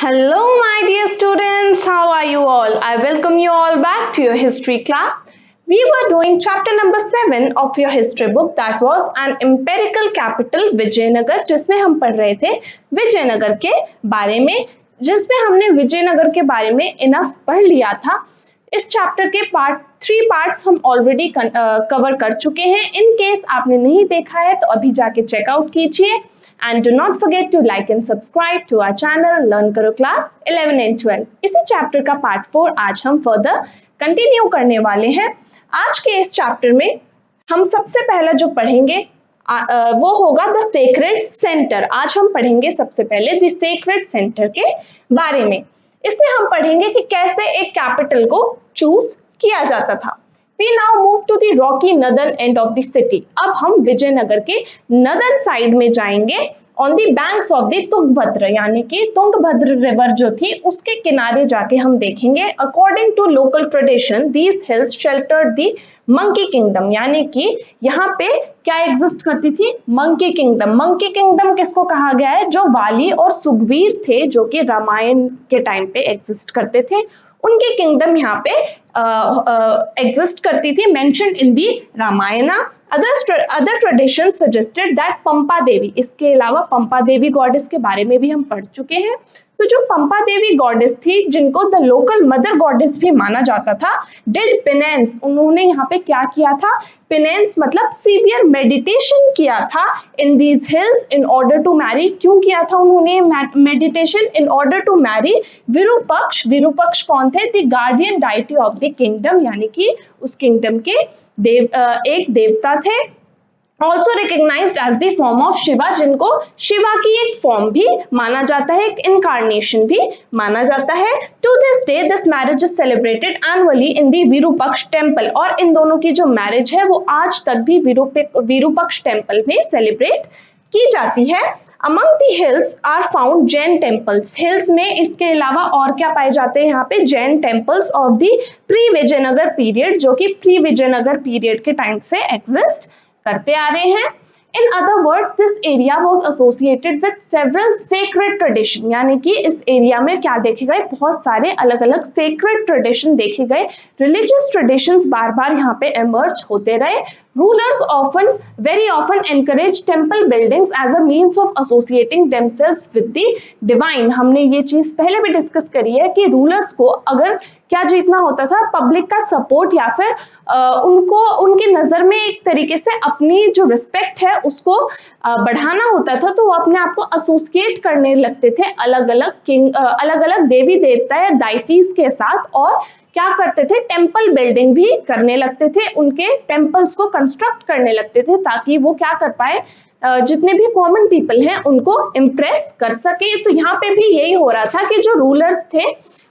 Hello, my dear students. How are you all? I welcome you all back to your history class. We were doing chapter number 7 of your history book, that was an empirical capital Vijayanagar, जिसमें हम पढ़ रहे थे विजयनगर के बारे में, जिसमें हमने विजयनगर के बारे में इनफ पढ़ लिया था। इस चैप्टर के थ्री पार्ट्स हम ऑलरेडी कवर कर चुके हैं। इन केस आपने नहीं देखा है तो अभी जाके चेकआउट कीजिए। And do not forget to like and subscribe to our channel Learn Karo Class 11 and 12। इसी चैप्टर का पार्ट 4 आज हम फर्दर कंटिन्यू करने वाले हैं। आज के इस चैप्टर में हम सबसे पहला जो पढ़ेंगे वो होगा द सेक्रेड सेंटर। आज हम पढ़ेंगे सबसे पहले द सेक्रेड सेंटर के बारे में। इसमें हम पढ़ेंगे कि कैसे एक कैपिटल को चूज किया जाता था। We now move to the rocky northern end of the city। अब हम विजयनगर के नदर्न साइड में जाएंगे on the banks of the Tungabhadra, यानी कि तुंगभद्र रिवर जो थी उसके किनारे जाके हम देखेंगे। According to local tradition, these hills sheltered the monkey kingdom, यानी कि यहाँ पे क्या एग्जिस्ट करती थी? Monkey kingdom. मंकी किंगडम किसको कहा गया है? जो वाली और सुग्रीव थे, जो कि रामायण के टाइम पे एग्जिस्ट करते थे, उनकी किंगडम यहाँ पे एग्जिस्ट करती थी, mention in the Ramayana. Other tradition suggested that Pampa Devi, इसके अलावा पंपा देवी गॉडेस के बारे में भी हम पढ़ चुके हैं। तो जो पंपा देवी गॉडेस थी, जिनको द लोकल मदर गॉडेस भी माना जाता था, डिड पेनेंस, उन्होंने यहाँ पे क्या किया था? पेनेंस मतलब सीवियर मेडिटेशन किया था in these hills in order to marry. क्यों किया था उन्होंने meditation? In order to marry Virupaksha. Virupaksha कौन थे? The guardian deity of the kingdom, यानी कि उस किंगडम के एक देवता थे। Also recognized as the form of Shiva, जिनको शिवा की एक फॉर्म भी माना जाता है, एक इनकारनेशन भी माना जाता है। To this day this marriage is celebrated annually in the Virupaksha temple, और इन दोनों की जो मैरिज है वो आज तक भी विरूपक्ष टेम्पल में सेलिब्रेट की जाती है। Among the hills are found Jain temples। Hills में इसके अलावा और क्या पाए जाते हैं? यहाँ पे Jain temples of the pre Vijayanagar period, जो कि प्री विजयनगर पीरियड के टाइम से एग्जिस्ट करते आ रहे हैं। In other words, this area was associated with several sacred tradition, यानी कि इस एरिया में क्या देखे गए? बहुत सारे अलग अलग sacred tradition देखे गए। Religious traditions बार बार यहाँ पे emerge होते रहे। Rulers very often encourage temple buildings as a means of associating themselves with the divine। हमने ये चीज पहले भी डिस्कस करी है कि रूलर्स को अगर क्या जीतना होता था? पब्लिक का सपोर्ट, या फिर उनको उनकी नजर में एक तरीके से अपनी जो रिस्पेक्ट है उसको बढ़ाना होता था, तो वो अपने आप को एसोसिएट करने लगते थे अलग अलग देवी देवता या डाइटीज के साथ, और क्या करते थे? टेम्पल बिल्डिंग भी करने लगते थे, उनके टेम्पल्स को कंस्ट्रक्ट करने लगते थे, ताकि वो क्या कर पाए? जितने भी कॉमन पीपल हैं उनको इम्प्रेस कर सके। तो यहाँ पे भी यही हो रहा था कि जो रूलर्स थे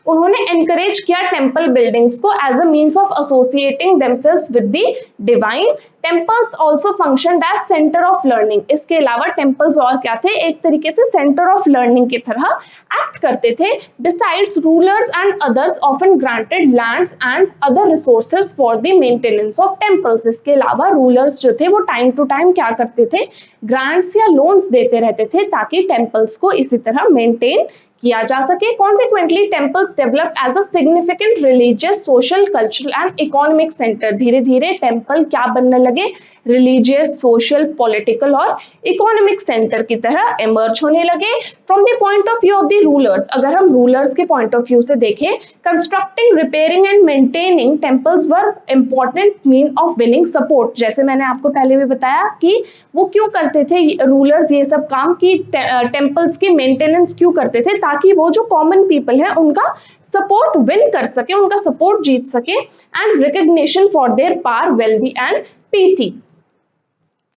उन्होंने एनकरेज किया टेम्पल बिल्डिंग्स को as a means of associating themselves with the divine. Temples also functioned as center of learning. इसके अलावा टेम्पल्स और क्या थे? एक तरीके से सेंटर ऑफ लर्निंग की तरह एक्ट करते थे। Besides rulers and others often granted lands and other resources for the maintenance of temples. इसके अलावा रूलर्स जो थे वो टाइम टू टाइम क्या करते थे? ग्रांट्स या लोन्स देते रहते थे, ताकि टेम्पल्स को इसी तरह मेंटेन किया जा सके। Consequently, temples developed as a significant religious, social, cultural and economic center। धीरे धीरे टेम्पल क्या बनने लगे? रिलीजियस, सोशल, पॉलिटिकल और इकोनॉमिक सेंटर की तरह इमर्ज होने लगे। From the point of view of the rulers, अगर हम रूलर्स के पॉइंट ऑफ व्यू से देखें, constructing, repairing and maintaining temples were important mean of winning support. जैसे मैंने आपको पहले भी बताया कि वो क्यों करते थे रूलर्स ये सब काम, की टेम्पल्स की मेंटेनेंस क्यों करते थे? ताकि वो जो कॉमन पीपल है उनका सपोर्ट विन कर सके, उनका सपोर्ट जीत सके, and recognition for their power, wealthy and PT.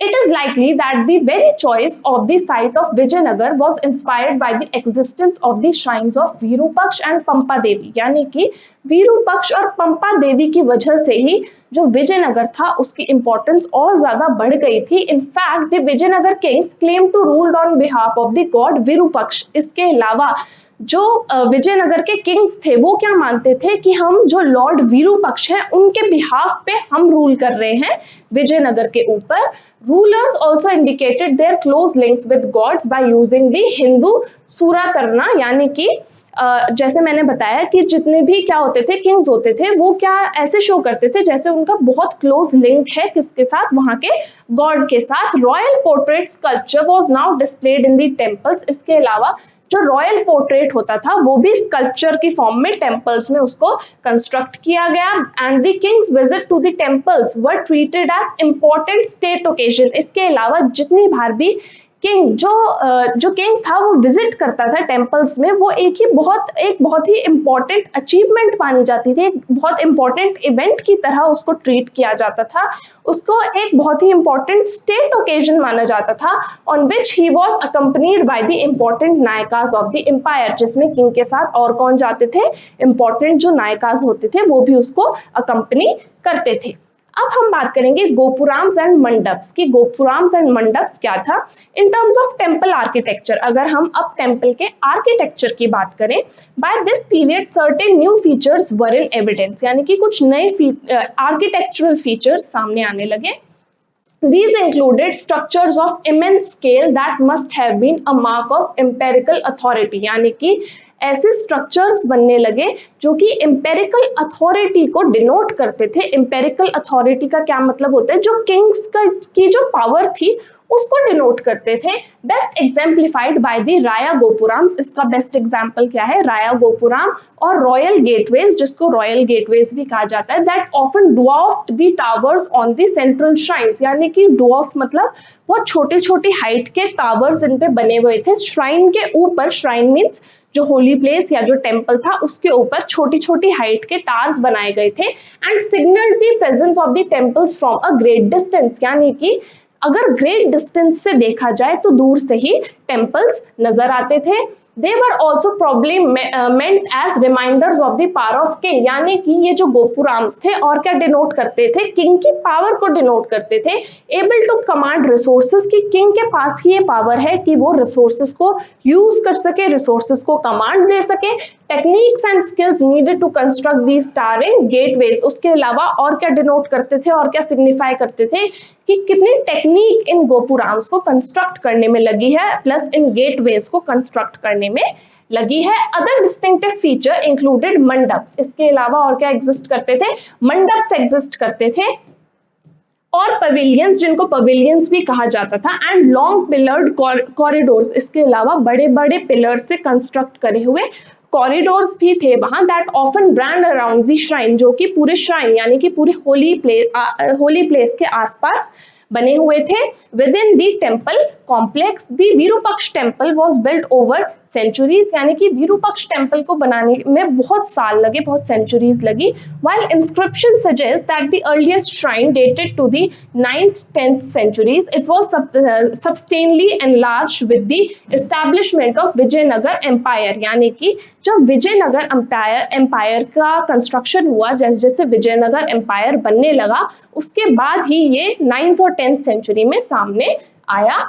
It is likely that the very choice of the site of Vijayanagar was inspired by the existence of the shrines of Virupaksh and Pampa Devi। यानी कि विरूपक्ष और पंपा देवी की वजह से ही जो विजयनगर था उसकी importance और ज्यादा बढ़ गई थी। In fact the Vijayanagara kings claim to rule on behalf of the god Virupaksha. इसके अलावा जो विजयनगर के किंग्स थे वो क्या मानते थे कि हम जो लॉर्ड विरूपक्ष हैं उनके बिहाफ पे हम रूल कर रहे हैं विजयनगर के ऊपर। Rulers also indicated their close links with gods by using the Hindu Suratrana, यानी कि जैसे मैंने बताया कि जितने भी क्या होते थे किंग्स होते थे वो क्या ऐसे शो करते थे जैसे उनका बहुत क्लोज लिंक है किसके साथ, वहां के गॉड के साथ। Royal portrait sculpture was now displayed in the temples. इसके अलावा जो रॉयल पोर्ट्रेट होता था वो भी स्कल्पचर की फॉर्म में टेम्पल्स में उसको कंस्ट्रक्ट किया गया। And the kings visit to the temples were treated as important state occasion. इसके अलावा जितनी बार भी किंग जो किंग था वो विजिट करता था टेम्पल्स में, वो एक बहुत ही इंपॉर्टेंट अचीवमेंट मानी जाती थी, एक बहुत इंपॉर्टेंट इवेंट की तरह उसको ट्रीट किया जाता था, उसको एक बहुत ही इंपॉर्टेंट स्टेट ओकेजन माना जाता था, on which he was accompanied by the important nayakas of the empire, जिसमें किंग के साथ और कौन जाते थे, इंपॉर्टेंट जो नायकास होते थे वो भी उसको अकम्पनी करते थे। अब हम बात करेंगे गोपुराम्स एंड मंडप्स की। गोपुराम्स एंड मंडप्स क्या था in terms of temple architecture. अगर हम अब टेम्पल के आर्किटेक्चर की बात करें, by this period certain new features were in evidence, यानी कि कुछ नए आर्किटेक्चरल फीचर्स सामने आने लगे। These included structures of immense scale that must have been a mark of empirical authority, यानी कि ऐसे स्ट्रक्चर्स बनने लगे जो कि एम्पेरिकल अथॉरिटी को डिनोट करते थे। एम्पेरिकल अथॉरिटी का क्या मतलब होता है, जो किंग्स की जो पावर थी उसको डिनोट करते थे। बेस्ट एग्जाम्प्लिफाइड बाय द राया गोपुराम्स। इसका बेस्ट एग्जाम्पल क्या है, राया गोपुराम और रॉयल गेटवेज, जिसको रॉयल गेटवेज भी कहा जाता है, that often dwarfed the towers on the central shrines, यानी कि ड्वार्फ मतलब बहुत छोटे छोटे हाइट के टावर्स इन पे बने हुए थे श्राइन के ऊपर। श्राइन मीन्स जो होली प्लेस या जो टेम्पल था उसके ऊपर छोटी छोटी हाइट के टावर्स बनाए गए थे। And signal the presence of the temples from a great distance, यानी कि अगर ग्रेट डिस्टेंस से देखा जाए तो दूर से ही टेम्पल्स नजर आते थे। They were also probably meant as reminders of the power of king, यानी कि ये जो गोपुराम्स थे और क्या डिनोट करते थे, किंग की पावर को डिनोट करते थे। एबल टू कमांड रिसोर्सेज, की किंग के पास ही ये पावर है कि वो रिसोर्सेज को यूज कर सके, रिसोर्सेज को कमांड दे सके। Techniques and skills needed to construct these towering gateways, उसके अलावा और क्या डिनोट करते थे और क्या सिग्निफाई करते थे कि कितनी टेक्निक इन गोपुराम्स को कंस्ट्रक्ट करने में लगी है, प्लस इन गेटवेज को कंस्ट्रक्ट करने में लगी है। Other distinctive feature included mandaps, इसके अलावा और क्या एग्जिस्ट करते थे, मंडप्स एग्जिस्ट करते थे, और पवेलियंस, जिनको पवेलियंस भी कहा जाता था, एंड लॉन्ग पिलर्ड कॉरिडोर्स, इसके अलावा बड़े बड़े पिलर से कंस्ट्रक्ट करे हुए कॉरिडोर्स भी थे वहां, that often brand around the shrine, जो कि पूरे श्राइन यानी कि पूरे होली प्लेस के आसपास बने हुए थे। Within the temple complex the Virupaksha temple was built over centuries, यानी कि विरूपक्ष टेम्पल को बनाने में बहुत साल लगे, बहुत सेंचुरीज लगी। while inscription suggests that the earliest shrine dated to the 9th-10th centuries, it was substantially enlarged with the establishment of Vijayanagar Empire, यानी कि जब विजयनगर एम्पायर का कंस्ट्रक्शन हुआ, जैसे जैसे विजयनगर एम्पायर बनने लगा उसके बाद ही ये 9th और 10th सेंचुरी में सामने आया।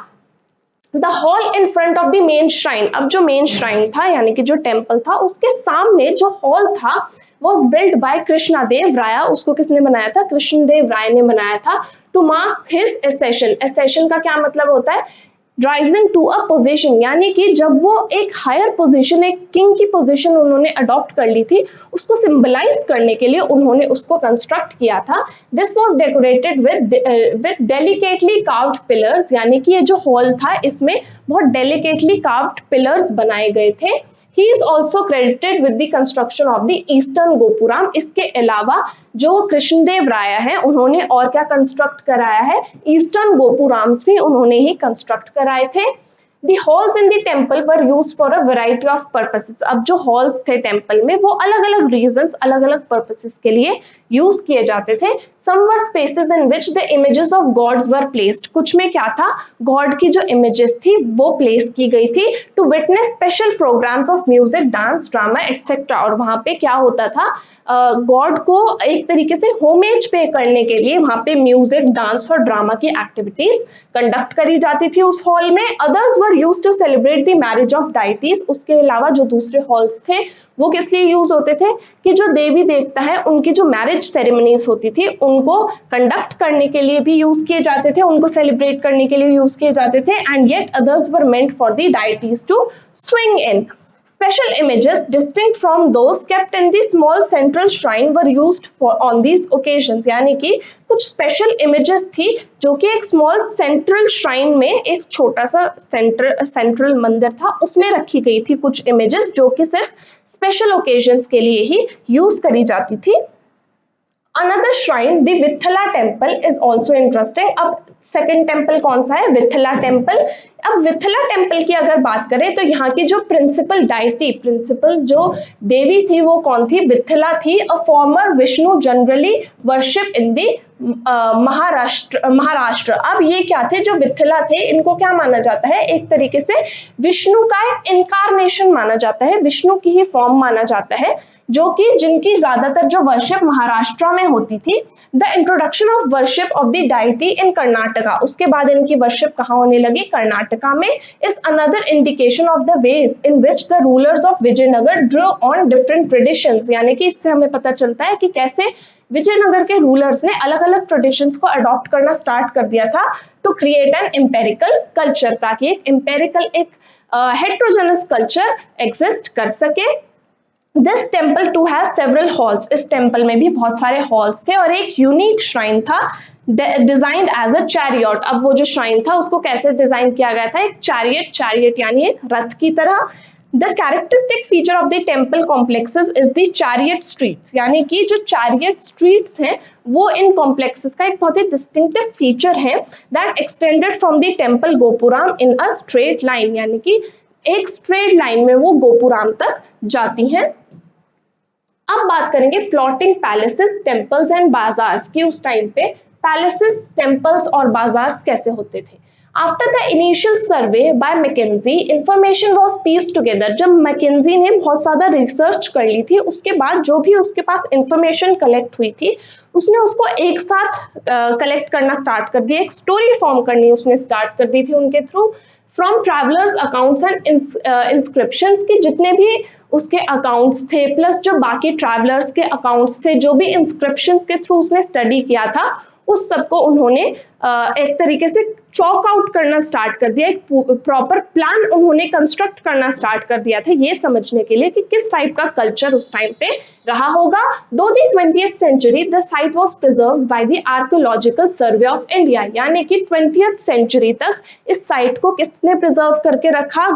The hall in front of the main shrine, अब जो मेन श्राइन था यानी कि जो टेम्पल था उसके सामने जो हॉल था was build by Krishnadeva Raya, उसको किसने बनाया था, कृष्णदेव राय ने बनाया था। To mark his accession, accession का क्या मतलब होता है, राइजिंग टू अ पोजीशन, यानी कि जब वो एक हायर पोजीशन, एक किंग की पोजीशन उन्होंने अडॉप्ट कर ली थी, उसको सिंबलाइज करने के लिए उन्होंने उसको कंस्ट्रक्ट किया था। This was decorated with delicately carved pillars, यानी कि ये जो हॉल था इसमें बहुत डेलिकेटली कार्व्ड पिलर्स बनाए गए थे। He is also credited with the construction of the Eastern गोपुराम, इसके अलावा जो कृष्णदेव राय है उन्होंने और क्या कंस्ट्रक्ट कराया है, ईस्टर्न गोपुराम्स भी उन्होंने ही कंस्ट्रक्ट कराए थे। The halls in the temple were used for a variety of purposes, अब जो halls थे टेम्पल में वो अलग अलग reasons, अलग अलग purposes के लिए यूज किए जाते थे। Some were spaces in which the images of gods were placed, कुछ में क्या था, गॉड की जो इमेजेस थी वो प्लेस की गई थी। To witness special programmes of music, dance, drama etcetera, और वहां पे क्या होता था, गॉड को एक तरीके से होमेज पे करने के लिए वहां पे म्यूजिक, डांस और ड्रामा की एक्टिविटीज कंडक्ट करी जाती थी उस हॉल में। Others were used to celebrate the marriage of deities, उसके अलावा जो दूसरे हॉल्स थे वो किस लिए यूज होते थे कि जो देवी देवता है उनकी जो मैरिज सेरेमनीज होती थी उनको कंडक्ट करने के लिए भी यूज किए जाते थे, उनको सेलिब्रेट करने के लिए यूज किए जाते थे। And yet others were meant for the deities to swing in. Special images distinct from those kept in the small central shrine were used for on these occasions. यानी कि कुछ स्पेशल इमेजेस थी जो कि एक स्मॉल सेंट्रल श्राइन में, एक छोटा सा सेंट्रल मंदिर था, उसमें रखी गई थी कुछ इमेजेस जो कि सिर्फ स्पेशल ओकेजन्स के लिए ही यूज करी जाती थी. Another shrine, the Vithala temple, is also interesting. अब सेकेंड टेम्पल कौन सा है? विथला टेम्पल. अब विथला टेम्पल की अगर बात करें तो यहाँ की जो प्रिंसिपल डाइटी, प्रिंसिपल जो देवी थी वो कौन थी? विथला थी. A former Vishnu generally worship in the Maharashtra. अब ये क्या थे? जो विथला थे इनको क्या माना जाता है? एक तरीके से विष्णु का एक इनकारनेशन माना जाता है, विष्णु की ही फॉर्म माना जाता है, जो कि जिनकी ज्यादातर जो वर्शिप महाराष्ट्र में होती थी. The introduction of worship of the deity in Karnataka, उसके बाद इनकी वर्शिप कहाँ होने लगी? कर्नाटका में. Is another indication of the ways in which the rulers of Vijayanagara drew on different traditions. यानी कि इससे हमें पता चलता है कि कैसे विजयनगर के रूलर्स ने अलग अलग ट्रेडिशंस को अडॉप्ट करना स्टार्ट कर दिया था to create an imperial culture, ताकि एक एम्पेरिकल, एक हेट्रोजेनस कल्चर एग्जिस्ट कर सके. This temple too has several halls, इस टेम्पल में भी बहुत सारे हॉल्स थे और एक यूनिक श्राइन था डिजाइंड एज अ चैरियट. अब वो जो श्राइन था उसको कैसे डिजाइन किया गया था? एक चैरियट, चैरियट यानी एक रथ की तरह. The characteristic feature of the temple complexes is the chariot streets, यानी कि जो चैरियट स्ट्रीट्स हैं वो इन कॉम्प्लेक्सेस का एक बहुत ही डिस्टिंक्टिव फीचर है. That extended from the temple gopuram in a straight line, यानी कि एक स्ट्रेट लाइन में वो गोपुराम तक जाती हैं. अब बात करेंगे plotting palaces, temples and bazaars की. उस टाइम पे पैलेसेस, टेम्पल्स और बाजार्स कैसे होते थे? After the initial survey by Mackenzie, information was pieced together. जब मैकेंजी ने बहुत ज्यादा रिसर्च कर ली थी, उसके बाद जो भी उसके पास इंफॉर्मेशन कलेक्ट हुई थी उसने उसको एक साथ कलेक्ट करना स्टार्ट कर दिया, एक स्टोरी फॉर्म करनी उसने स्टार्ट कर दी थी उनके through. From travellers accounts and inscriptions की जितने भी उसके अकाउंट्स थे, प्लस जो बाकी ट्रैवलर्स के अकाउंट्स थे, जो भी इंस्क्रिप्शंस के थ्रू उसने स्टडी किया था, उस सबको उन्होंने एक तरीके से चॉक आउट करना स्टार्ट कर दिया, एक प्रॉपर प्लान उन्होंने कंस्ट्रक्ट करना स्टार्ट कर दिया था ये समझने के लिए कि किस टाइप का कल्चर उस टाइम पे रहा होगा. Through the 20th century the site was preserved by the archaeological survey of India, यानी कि 20th सेंचुरी तक इस साइट को किसने प्रिजर्व करके रखा?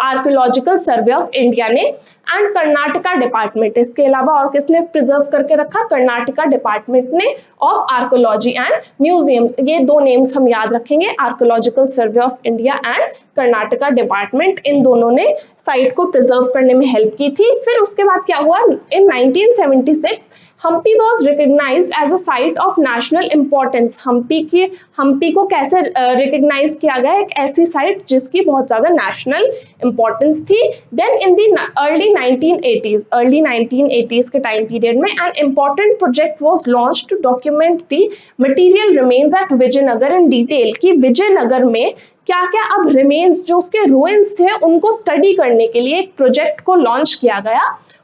आर्कियोलॉजिकल सर्वे ऑफ इंडिया ने एंड कर्नाटका डिपार्टमेंट. इसके अलावा और किसने प्रिजर्व करके रखा? कर्नाटका डिपार्टमेंट ने ऑफ आर्कियोलॉजी एंड म्यूजियम्स. ये दो नेम्स हम याद रखेंगे, archaeological survey of India and Karnataka department. इन दोनों ने साइट को प्रिजर्व करने में हेल्प की थी. फिर उसके बाद क्या हुआ? In 1976 Hampi was recognised as a site of national importance. Hampi को कैसे रिकग्नाइज किया गया? एक ऐसी साइट जिसकी बहुत ज्यादा नेशनल इंपॉर्टेंस थी. Then in the early 1980s के टाइम पीरियड में an important project was launch to document the material remains at Vijayanagara in detail, कि विजयनगर में क्या क्या अब रिमेन्स, जो उसके रूइंस थे, उनको स्टडी करने के लिए एक प्रोजेक्ट को लॉन्च किया गया.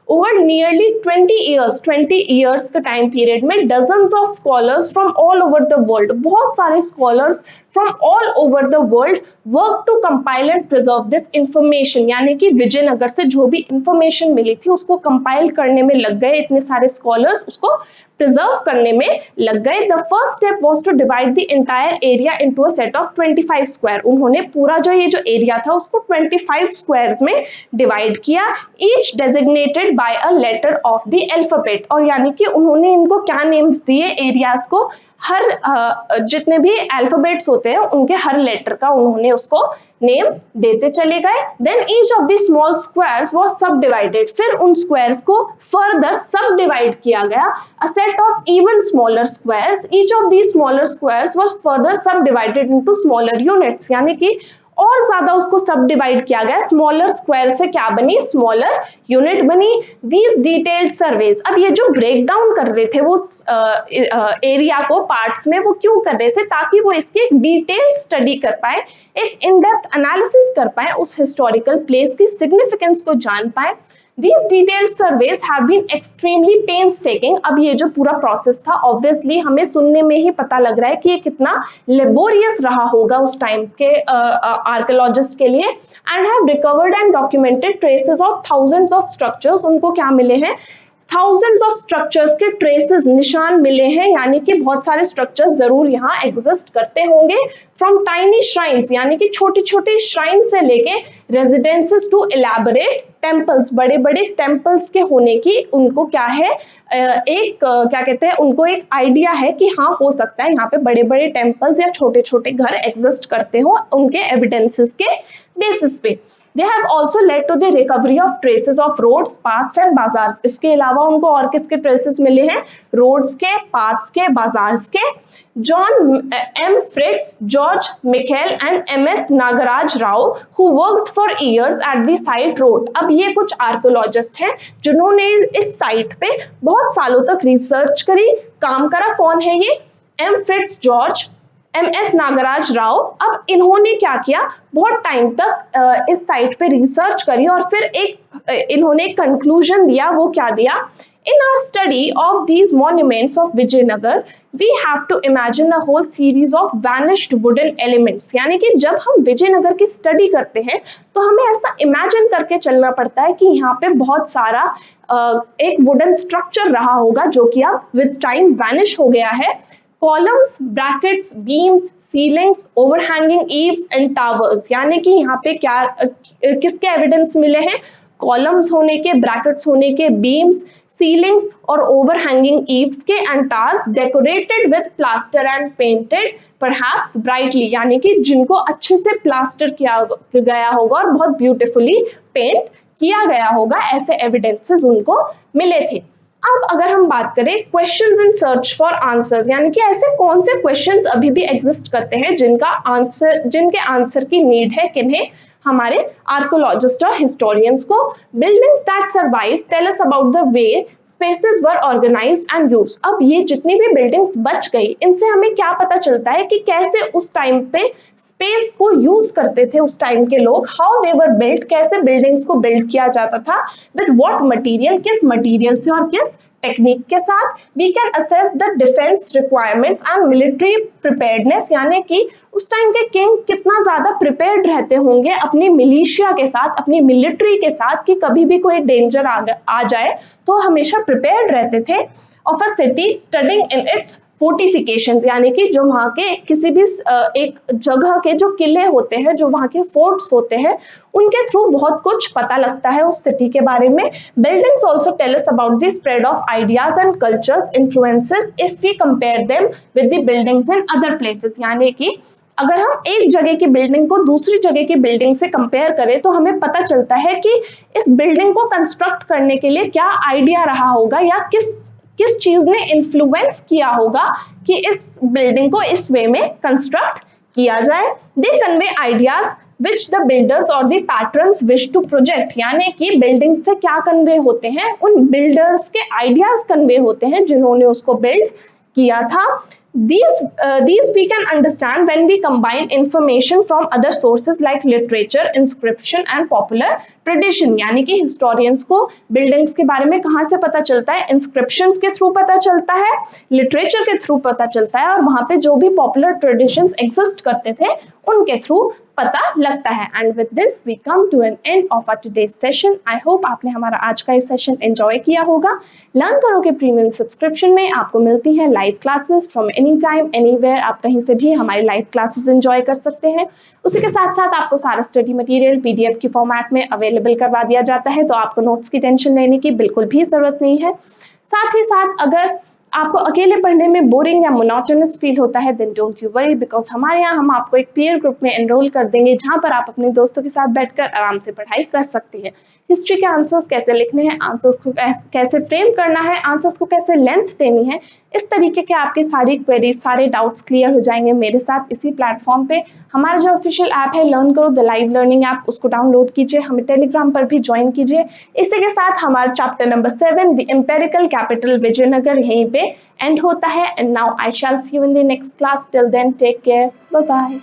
ओवर नियरली 20 years का टाइम पीरियड में dozens of scholars from all over the world, बहुत सारे scholars from all over the world work to compile and preserve this information, यानी कि विजयनगर से जो भी इंफॉर्मेशन मिली थी उसको कंपाइल करने में लग गए इतने सारे स्कॉलर्स, उसको प्रिजर्व करने में लग गए. The first step was to divide the entire area into a set of 25 square. उन्होंने पूरा जो ये जो एरिया था उसको 25 स्क्वायर्स में डिवाइड किया, each designated by a letter of the alphabet. और यानी कि उन्होंने इनको क्या नेम्स दिए? एरियाज को हर जितने भी अल्फाबेट्स होते हैं उनके हर लेटर का उन्होंने उसको नेम देते चले गए. Then each of the small squares was subdivided. फिर उन स्क्वायर्स को फर्दर सब डिवाइड किया गया. A set of even smaller squares, each of the smaller squares was further subdivided into smaller units, यानी कि और ज्यादा उसको सब डिवाइड किया गया. स्मॉलर स्क्वायर से क्या बनी? स्मॉलर यूनिट बनी. दीज डिटेल्ड सर्वेज, अब ये जो ब्रेक डाउन कर रहे थे वो एरिया को पार्ट्स में, वो क्यों कर रहे थे? ताकि वो इसकी एक डिटेल्ड स्टडी कर पाए, एक इन डेप्थ एनालिसिस कर पाए, उस हिस्टोरिकल प्लेस की सिग्निफिकेंस को जान पाए. These detailed surveys have been extremely painstaking. अब ये जो पूरा प्रोसेस था ऑब्वियसली हमें सुनने में ही पता लग रहा है कि ये कितना लेबोरियस रहा होगा उस टाइम के आर्कियोलॉजिस्ट के लिए, and have recovered and documented traces of thousands of structures. उनको क्या मिले हैं, थाउजेंड्स ऑफ स्ट्रक्चर्स के ट्रेसेस, निशान मिले हैं, यानी कि बहुत सारे स्ट्रक्चर्स जरूर यहाँ एग्जिस्ट करते होंगे। फ्रॉम टाइनी श्राइन्स, यानी कि छोटी छोटी श्राइन से लेके रेजिडेंसेस टू इलैबोरेट टेम्पल्स, बड़े बड़े टेम्पल्स के होने की उनको क्या है, क्या कहते हैं, उनको एक आइडिया है कि हाँ हो सकता है यहाँ पे बड़े बड़े टेम्पल्स या छोटे छोटे घर एग्जिस्ट करते हो उनके एविडेंसेस के बेसिस पे। They have also led to the recovery of traces of roads, paths and bazaars. इसके अलावा उनको और किसके ट्रेसेस मिले हैं, रोड्स के, पाथ्स के, बाजार्स के। John M Fritz, George Michell and M S Nagaraja Rao who worked for years at the site wrote। अब ये कुछ आर्कियोलॉजिस्ट हैं जिन्होंने इस साइट पे बहुत सालों तक रिसर्च करी, काम करा। कौन है ये, M Fritz George, M S Nagaraja Rao. अब इन्होंने क्या किया, बहुत टाइम तक इस साइट पे रिसर्च करी और फिर इन्होंने एक कंक्लूजन दिया। वो क्या दिया, in our study of these monuments of Vijayanagara we have to imagine a whole series of vanished wooden elements. यानी कि जब हम विजयनगर की स्टडी करते हैं तो हमें ऐसा इमेजिन करके चलना पड़ता है कि यहाँ पे बहुत सारा एक वुडन स्ट्रक्चर रहा होगा जो कि अब विद टाइम वैनिश हो गया है। Columns, brackets, beams, ceilings, overhanging eaves and towers। यानी कि यहाँ पे क्या किसके एविडेंस मिले हैं, कॉलम्स होने के, ब्रैकेट्स होने के, बीम्स, सीलिंग्स और ओवरहैंगिंग ईव्स के, and towers decorated with plaster and painted perhaps brightly. यानी कि जिनको अच्छे से प्लास्टर किया गया होगा और बहुत ब्यूटीफुली पेंट किया गया होगा, ऐसे एविडेंसेस उनको मिले थे। अब अगर हम बात करें questions in search for answers, यानी कि ऐसे कौन से क्वेश्चंस अभी भी एग्जिस्ट करते हैं जिनके आंसर की नीड है किन्हें, हमारे आर्कियोलॉजिस्ट और हिस्टोरियंस को। Buildings that survive tell us about the way spaces were organised and used. अब ये जितनी भी बिल्डिंग्स बच गई इनसे हमें क्या पता चलता है कि कैसे उस टाइम पे स्पेस को यूज करते थे उस टाइम के लोग, हाउ दे वर बिल्ट, कैसे बिल्डिंग्स को बिल्ड किया जाता था, विद व्हाट मटेरियल, किस मटेरियल से और किस टेक्निक के साथ। We can assess the defence requirements and military preparedness. यानी कि उस टाइम के किंग कितना ज्यादा प्रिपेयर्ड रहते होंगे अपनी मिलिशिया के साथ, अपनी मिलिट्री के साथ, कि कभी भी कोई डेंजर आ जाए तो हमेशा प्रिपेयर्ड रहते थे। Of a city studying in its fortifications, यानी कि जो वहाँ के किसी भी एक जगह के जो किले होते हैं, जो वहाँ के फोर्ट्स होते हैं, उनके थ्रू बहुत कुछ पता लगता है उस सिटी के बारे में। Buildings also tell us about the spread of ideas and cultures influences if we compare them with the buildings in other places. यानी कि अगर हम एक जगह की बिल्डिंग को दूसरी जगह की बिल्डिंग से कंपेयर करें तो हमें पता चलता है कि इस बिल्डिंग को कंस्ट्रक्ट करने के लिए क्या आइडिया रहा होगा या किस चीज ने इन्फ्लुएंस किया होगा कि इस बिल्डिंग को इस वे में कंस्ट्रक्ट किया जाए। They convey ideas which the builders और the patterns wish to project. यानी कि बिल्डिंग से क्या कन्वे होते हैं, उन बिल्डर्स के आइडियाज कन्वे होते हैं जिन्होंने उसको बिल्ड किया था। These we can understand when we combine information from other sources like literature, inscription and popular tradition। यानी कि historians को buildings के बारे में कहाँ से पता चलता है, inscriptions के थ्रू पता चलता है, literature के थ्रू पता चलता है, और वहाँ पे जो भी popular traditions exist करते थे उनके थ्रू पता लगता है। And with this we come to an end of our today's session. I hope आपने हमारा आज का ये सेशन एंजॉय किया होगा। लर्न करो के प्रीमियम सब्सक्रिप्शन में आपको मिलती है live classes from any time anywhere. आप कहीं से भी हमारी लाइव क्लासेस एंजॉय कर सकते हैं। उसी के साथ साथ आपको सारा स्टडी मटेरियल PDF की फॉर्मेट में अवेलेबल करवा दिया जाता है, तो आपको नोट्स की टेंशन लेने की बिल्कुल भी जरूरत नहीं है। साथ ही साथ अगर आपको अकेले पढ़ने में बोरिंग या मोनोटोनस फील होता है then don't you worry, because हमारे यहाँ हम आपको एक पीयर ग्रुप में एनरोल कर देंगे जहाँ पर आप अपने दोस्तों के साथ बैठकर आराम से पढ़ाई कर सकती है। हिस्ट्री के आंसर्स कैसे लिखने हैं, आंसर्स को कैसे फ्रेम करना है, आंसर्स को कैसे लेंथ देनी है, इस तरीके के आपकी सारी क्वेरीज, सारे डाउट्स क्लियर हो जाएंगे मेरे साथ इसी प्लेटफॉर्म पे। हमारा जो ऑफिशियल ऐप है लर्न करो द लाइव लर्निंग ऐप, उसको डाउनलोड कीजिए, हमें टेलीग्राम पर भी ज्वाइन कीजिए। इसी के साथ हमारा chapter number 7 the imperial capital Vijayanagara यहीं पे एंड होता है। And now I shall see you in the next class. Till then take care, bye bye.